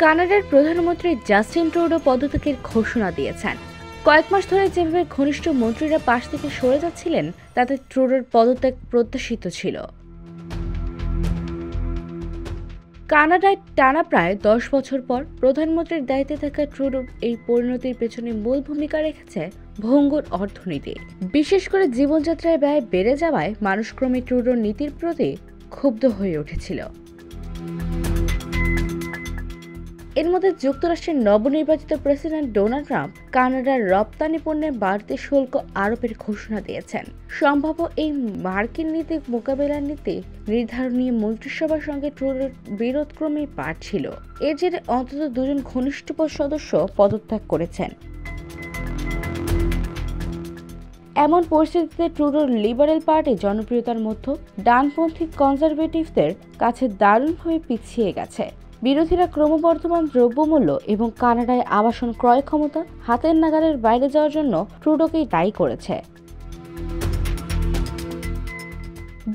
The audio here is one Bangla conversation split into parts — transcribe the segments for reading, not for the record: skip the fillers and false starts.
কানাডার প্রধানমন্ত্রী জাস্টিন ট্রুডো পদত্যাগের ঘোষণা দিয়েছেন। কয়েক মাস ধরে যেভাবে ঘনিষ্ঠ মন্ত্রীরা পাশ থেকে সরে যাচ্ছিলেন তাতে ট্রুডোর পদত্যাগ প্রত্যাশিত ছিল। কানাডায় টানা প্রায় 10 বছর পর প্রধানমন্ত্রীর দায়িত্বে থাকা ট্রুডোর এই পরিণতির পেছনে মূল ভূমিকা রেখেছে ভঙ্গুর অর্থনীতি। বিশেষ করে জীবনযাত্রায় ব্যয় বেড়ে যাওয়ায় মানুষ ক্রমে ট্রুডোর নীতির প্রতি ক্ষুব্ধ হয়ে উঠেছিল। এর মধ্যে যুক্তরাষ্ট্রের নবনির্বাচিত প্রেসিডেন্ট ডোনাল্ড ট্রাম্প কানাডার রপ্তানি পণ্যে বাড়তি শুল্ক আরোপের ঘোষণা দিয়েছেন। সম্ভাব্য এই মার্কিন নীতি মোকাবেলার নীতি নির্ধারণ নিয়ে মন্ত্রিসভার সঙ্গে ট্রুডোর বিরোধ ক্রমেই বাড়ছিল। এর জেরে অন্তত 2 জন ঘনিষ্ঠ সদস্য পদত্যাগ করেছেন। এমন পরিস্থিতিতে ট্রুডোর লিবারেল পার্টি জনপ্রিয়তার মধ্যে ডানপন্থী কনজারভেটিভদের কাছে দারুণভাবে পিছিয়ে গেছে। বিরোধীরা ক্রমবর্ধমান দ্রব্যমূল্য এবং কানাডায় আবাসন ক্রয় ক্ষমতা হাতের নাগালের বাইরে যাওয়ার জন্য ট্রুডোকেই দায়ী করেছে।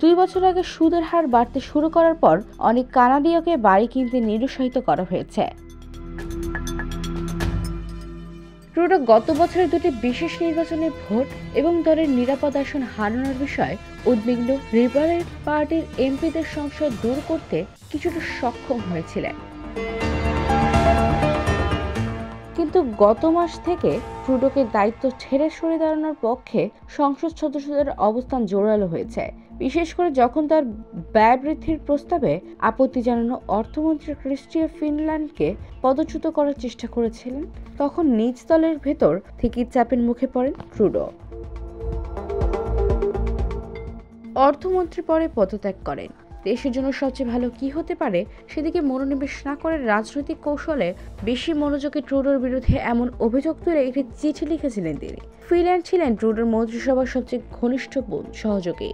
2 বছর আগে সুদের হার বাড়তে শুরু করার পর অনেক কানাডীয়কে বাড়ি কিনতে নিরুৎসাহিত করা হয়েছে। ট্রুডো গত বছরের 2টি বিশেষ নির্বাচনে ভোট এবং দলের নিরাপদ আসন হারানোর বিষয়ে উদ্বিগ্ন লিবারেল পার্টির এমপিদের সংশয় দূর করতে কিছুটা সক্ষম হয়েছিলেন। কিন্তু গত মাস থেকে ট্রুডোকে দায়িত্ব ছেড়ে সরে দাঁড়ানোর পক্ষে সংসদ সদস্যদের অবস্থান জোরালো হয়েছে। বিশেষ করে যখন তার ব্যয় বৃদ্ধির প্রস্তাবে আপত্তি জানানো অর্থমন্ত্রী ক্রিস্টিয়া ফিনল্যান্ডকে পদচ্যুত করার চেষ্টা করেছিলেন, তখন নিজ দলের ভেতর থেকেই চাপের মুখে পড়েন ট্রুডো। অর্থমন্ত্রী পরে পদত্যাগ করেন। দেশের জন্য সবচেয়ে ভালো কি হতে পারে সেদিকে মনোনিবেশ না করে রাজনৈতিক কৌশলে বেশি মনোযোগী ট্রুডোর বিরুদ্ধে এমন অভিযোগ তুলে একটি চিঠি লিখেছিলেন তিনি। ফিনল্যান্ড ছিলেন ট্রুডোর মন্ত্রিসভার সবচেয়ে ঘনিষ্ঠ সহযোগী।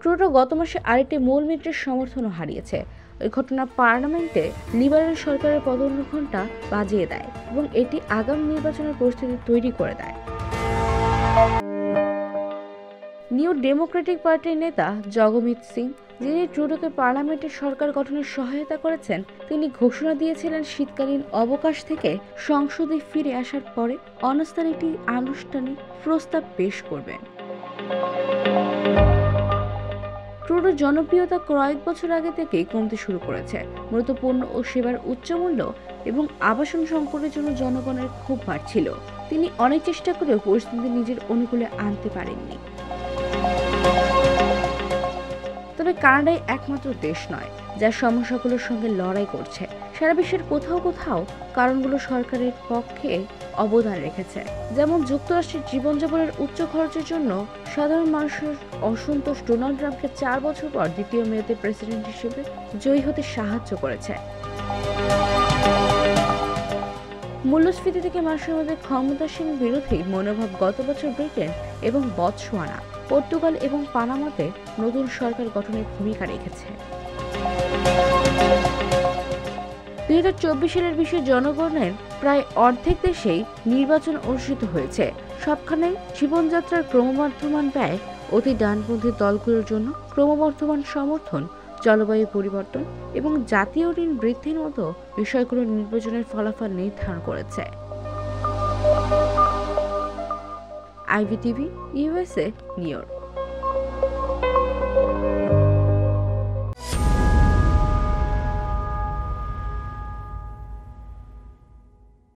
ট্রুডো গত মাসে আরেকটি মূল মিত্রের সমর্থনও হারিয়েছে। ওই ঘটনা পার্লামেন্টে লিবারেল সরকারের পদঘণ্টা বাজিয়ে দেয় এবং এটি আগামী নির্বাচনের পরিস্থিতি তৈরি করে দেয়। নিউ ডেমোক্রেটিক পার্টির নেতা জগমিত সিং, যিনি ট্রুডোকে পার্লামেন্টের সরকার গঠনের সহায়তা করেছেন, তিনি ঘোষণা দিয়েছিলেন শীতকালীন অবকাশ থেকে সংসদে ফিরে আসার পরে অনাস্থার একটি আনুষ্ঠানিক প্রস্তাব পেশ করবেন। ট্রুডোর জনপ্রিয়তা কয়েক বছর আগে থেকেই কমতে শুরু করেছে। মূলত পণ্য ও সেবার উচ্চমূল্য এবং আবাসন সংকটের জন্য জনগণের ক্ষোভ বাড়ছিল। তিনি অনেক চেষ্টা করেও পরিস্থিতি নিজের অনুকূলে আনতে পারেননি। তবে কানাডাই একমাত্র দেশ নয় যা সমস্যাগুলোর সঙ্গে লড়াই করছে। সারা বিশ্বের কোথাও কোথাও কারণগুলো সরকারের পক্ষে অবদান রেখেছে। যেমন যুক্তরাষ্ট্রের জীবনযাপনের উচ্চ খরচের জন্য সাধারণ মানুষের অসন্তোষ ডোনাল্ড ট্রাম্পকে 4 বছর পর দ্বিতীয় মেয়াদে প্রেসিডেন্ট হিসেবে জয়ী হতে সাহায্য করেছে। মূল্যস্ফীতি থেকে মানুষের মধ্যে ক্ষমতাসীন বিরোধী মনোভাব গত বছর ব্রিটেন এবং বতসোয়ানা, পর্তুগাল এবং পানামাতে নতুন সরকার গঠনের ভূমিকা রেখেছে। 2024 সালের বিশ্বের জনগণের প্রায় অর্ধেক দেশেই নির্বাচন অনুষ্ঠিত হয়েছে। সবখানে জীবনযাত্রার ক্রমবর্ধমান ব্যয়, অতি ডানপন্থী দলগুলোর জন্য ক্রমবর্ধমান সমর্থন, জলবায়ু পরিবর্তন এবং জাতীয় ঋণ বৃদ্ধির মতো বিষয়গুলো নির্বাচনের ফলাফল নির্ধারণ করেছে। IVTV, USA, new York.